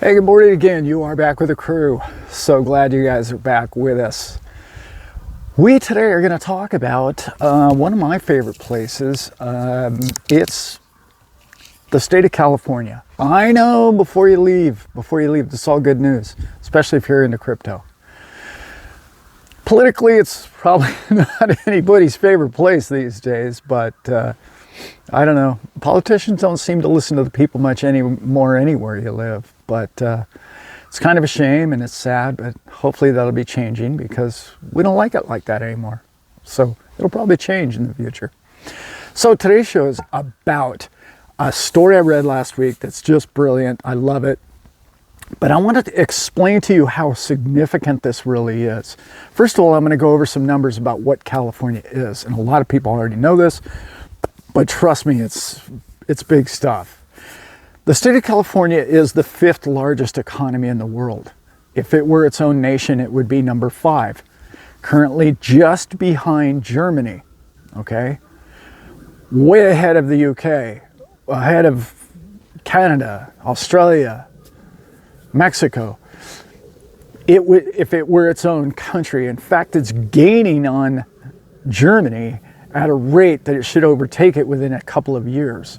Hey, good morning again. You are back with the crew. So glad you guys are back with us. We today are going to talk about one of my favorite places. It's the state of California. I know before you leave, this is all good news, especially if you're into crypto. Politically, it's probably not anybody's favorite place these days, but I don't know. Politicians don't seem to listen to the people much anymore anywhere you live. But it's kind of a shame and it's sad, but hopefully that'll be changing because we don't like it like that anymore. So it'll probably change in the future. So today's show is about a story I read last week that's just brilliant. I love it. But I wanted to explain to you how significant this really is. First of all, I'm going to go over some numbers about what California is. And a lot of people already know this, but trust me, it's big stuff. The state of California is the 5th largest economy in the world. If it were its own nation, it would be number 5. Currently just behind Germany, okay? Way ahead of the UK, ahead of Canada, Australia, Mexico. If it were its own country. In fact, it's gaining on Germany at a rate that it should overtake it within a couple of years.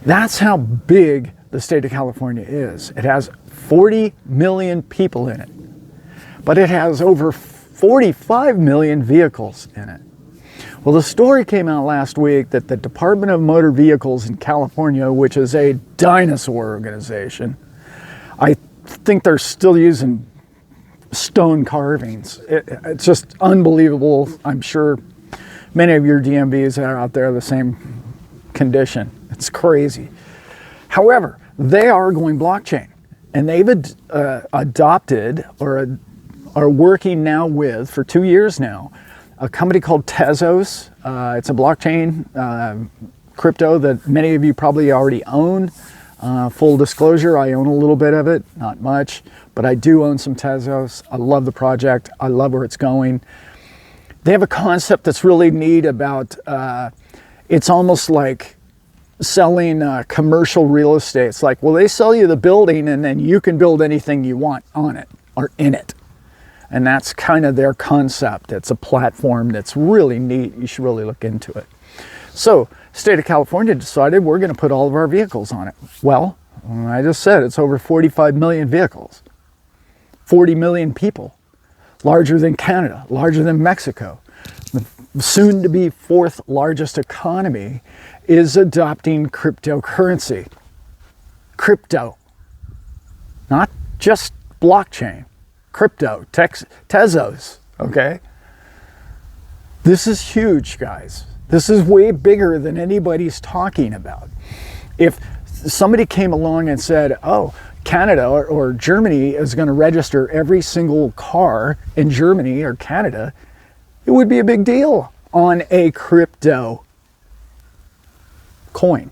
That's how big the state of California is. It has 40 million people in it, but it has over 45 million vehicles in it. Well, the story came out last week that the Department of Motor Vehicles in California, which is a dinosaur organization, I think they're still using stone carvings. It's just unbelievable. I'm sure many of your DMVs are out there the same condition. It's crazy. However, they are going blockchain, and they've adopted or are working now with, for 2 years now, a company called Tezos. It's a blockchain crypto that many of you probably already own. Full disclosure, I own a little bit of it, not much, but I do own some Tezos. I love the project. I love where it's going. They have a concept that's really neat about, it's almost like selling commercial real estate. It's like, well, they sell you the building and then you can build anything you want on it or in it. And that's kind of their concept. It's a platform that's really neat. You should really look into it. So, state of California decided we're going to put all of our vehicles on it. Well, I just said it's over 45 million vehicles. 40 million people. Larger than Canada, larger than Mexico. The soon to be 4th largest economy is adopting cryptocurrency. Crypto. Not just blockchain. Crypto. Tezos. Okay? This is huge, guys. This is way bigger than anybody's talking about. If somebody came along and said, oh, Canada or Germany is going to register every single car in Germany or Canada, it would be a big deal on a crypto coin,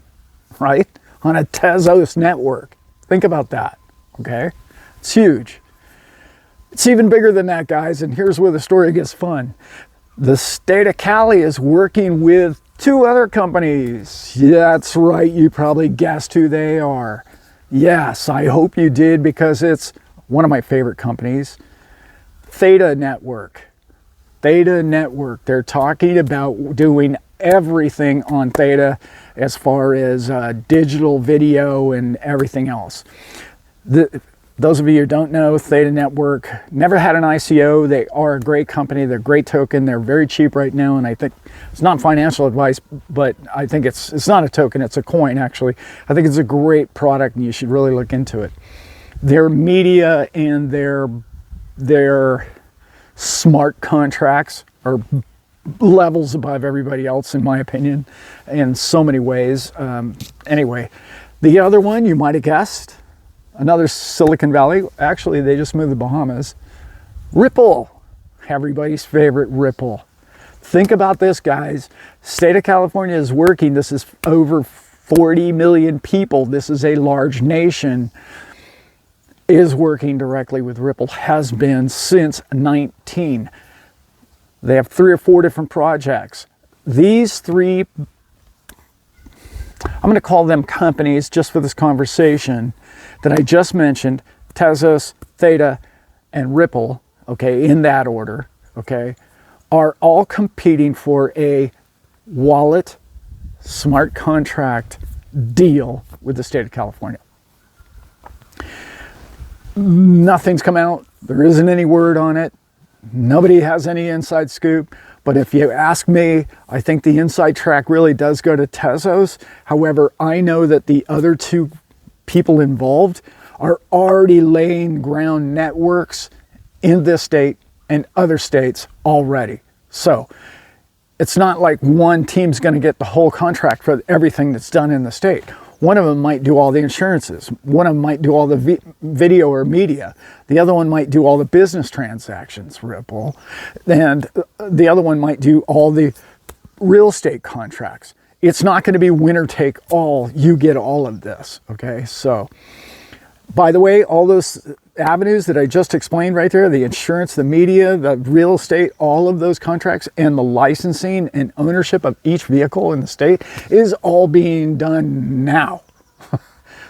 right? On a Tezos network. Think about that, okay? It's huge. It's even bigger than that, guys, and here's where the story gets fun. The state of Cali is working with 2 other companies. Yeah, that's right, you probably guessed who they are. Yes, I hope you did, because it's one of my favorite companies. Theta Network. Theta Network. They're talking about doing everything on Theta as far as digital video and everything else. Those of you who don't know, Theta Network never had an ICO. They are a great company. They're a great token. They're very cheap right now, and I think it's not financial advice, but I think it's not a token. It's a coin, actually. I think it's a great product, and you should really look into it. Their media and their smart contracts are levels above everybody else, in my opinion, in so many ways. Anyway, the other one you might have guessed, another Silicon Valley. Actually, they just moved to the Bahamas. Ripple, everybody's favorite Ripple. Think about this, guys. State of California is working. This is over 40 million people. This is a large nation. Is working directly with Ripple, has been since 19. They have 3 or 4 different projects. These 3 I'm going to call them companies just for this conversation that I just mentioned, Tezos, Theta, and Ripple, okay, in that order, okay, are all competing for a wallet smart contract deal with the state of California. Nothing's come out. There isn't any word on it. Nobody has any inside scoop. But if you ask me, I think the inside track really does go to Tezos. However, I know that the other two people involved are already laying ground networks in this state and other states already. So it's not like one team's going to get the whole contract for everything that's done in the state. One of them might do all the insurances. One of them might do all the video or media. The other one might do all the business transactions, Ripple. And the other one might do all the real estate contracts. It's not going to be winner take all. You get all of this, okay? So, by the way, all those avenues that I just explained right there, the insurance, the media, the real estate, all of those contracts, and the licensing and ownership of each vehicle in the state is all being done now.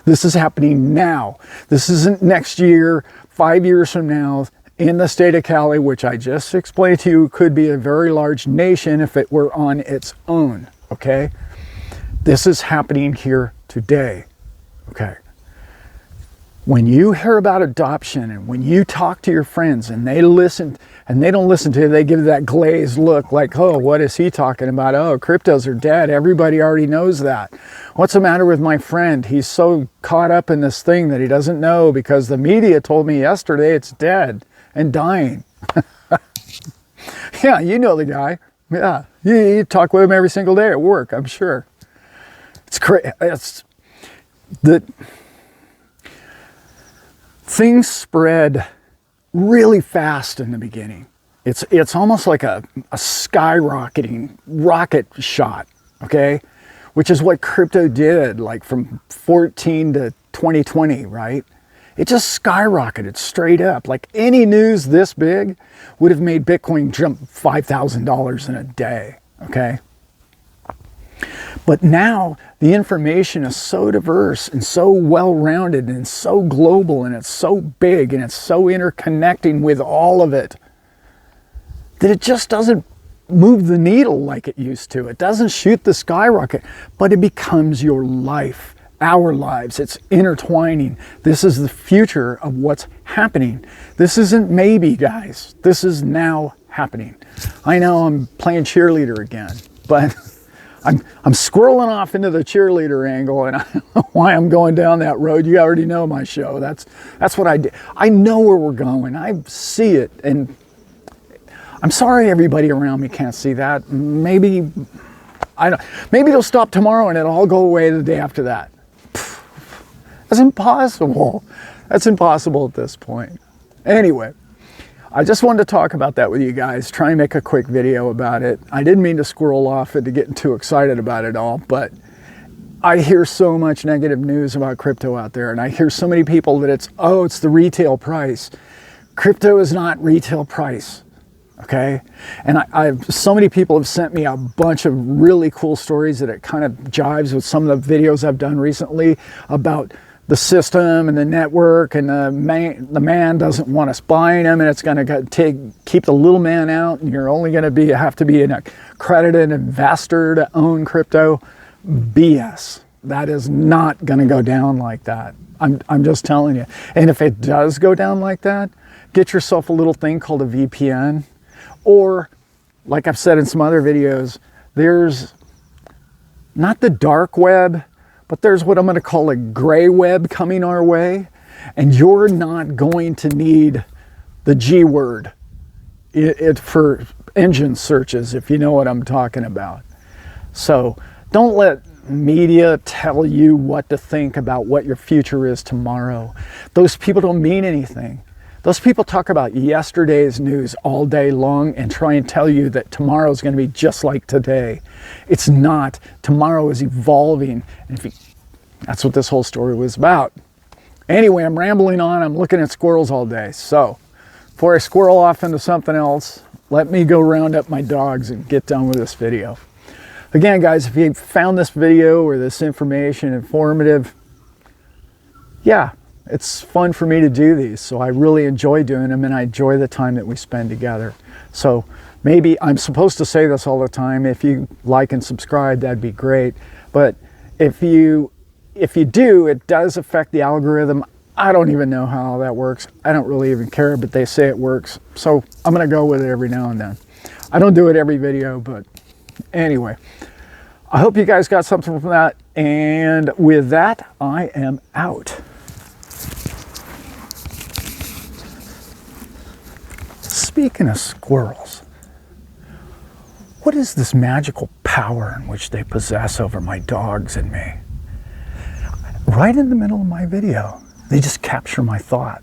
This is happening now. This isn't next year, 5 years from now, in the state of Cali, which I just explained to you could be a very large nation if it were on its own, okay? This is happening here today, okay? When you hear about adoption and when you talk to your friends and they listen and they don't listen to you, they give that glazed look like, oh, what is he talking about? Oh, cryptos are dead. Everybody already knows that. What's the matter with my friend? He's so caught up in this thing that he doesn't know because the media told me yesterday it's dead and dying. Yeah, you know the guy. Yeah, you talk with him every single day at work, I'm sure. It's crazy. It's the things spread really fast in the beginning. It's almost like a skyrocketing rocket shot, okay? Which is what crypto did, like from 14 to 2020, right? It just skyrocketed straight up. Like any news this big would have made Bitcoin jump $5,000 in a day, okay? But now the information is so diverse and so well-rounded and so global and it's so big and it's so interconnecting with all of it that it just doesn't move the needle like it used to. It doesn't shoot the skyrocket, but it becomes your life, our lives. It's intertwining. This is the future of what's happening. This isn't maybe, guys. This is now happening. I know I'm playing cheerleader again, but I'm squirreling off into the cheerleader angle, and I don't know why I'm going down that road. You already know my show. That's what I do. I know where we're going. I see it, and I'm sorry everybody around me can't see that. Maybe they'll stop tomorrow and it'll all go away the day after that. That's impossible. That's impossible at this point. Anyway, I just wanted to talk about that with you guys, try and make a quick video about it. I didn't mean to squirrel off into getting too excited about it all, but I hear so much negative news about crypto out there, and I hear so many people that it's the retail price. Crypto is not retail price, okay? And so many people have sent me a bunch of really cool stories that it kind of jives with some of the videos I've done recently about the system and the network, and the man doesn't want us buying them, and it's going to keep the little man out, and you're only going to have to be an accredited investor to own crypto. BS. That is not going to go down like that. I'm just telling you. And if it does go down like that, get yourself a little thing called a VPN, or like I've said in some other videos, there's not the dark web, but there's what I'm going to call a gray web coming our way, and you're not going to need the G word for engine searches, if you know what I'm talking about. So don't let media tell you what to think about what your future is tomorrow. Those people don't mean anything. Those people talk about yesterday's news all day long and try and tell you that tomorrow is going to be just like today. It's not. Tomorrow is evolving. And that's what this whole story was about. Anyway, I'm rambling on. I'm looking at squirrels all day. So before I squirrel off into something else, let me go round up my dogs and get done with this video. Again, guys, if you found this video or this information informative, yeah, it's fun for me to do these. So I really enjoy doing them, and I enjoy the time that we spend together. So maybe I'm supposed to say this all the time. If you like and subscribe, that'd be great. But if you do, it does affect the algorithm. I don't even know how that works. I don't really even care, but they say it works. So I'm going to go with it every now and then. I don't do it every video, but anyway, I hope you guys got something from that. And with that, I am out. Speaking of squirrels, what is this magical power in which they possess over my dogs and me? Right in the middle of my video, they just capture my thought.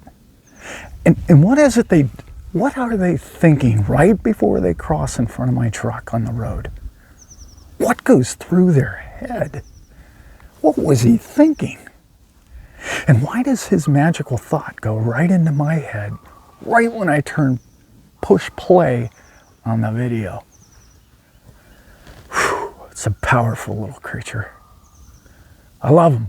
And what are they thinking right before they cross in front of my truck on the road? What goes through their head? What was he thinking? And why does his magical thought go right into my head right when I push play on the video? Whew, it's a powerful little creature. I love him.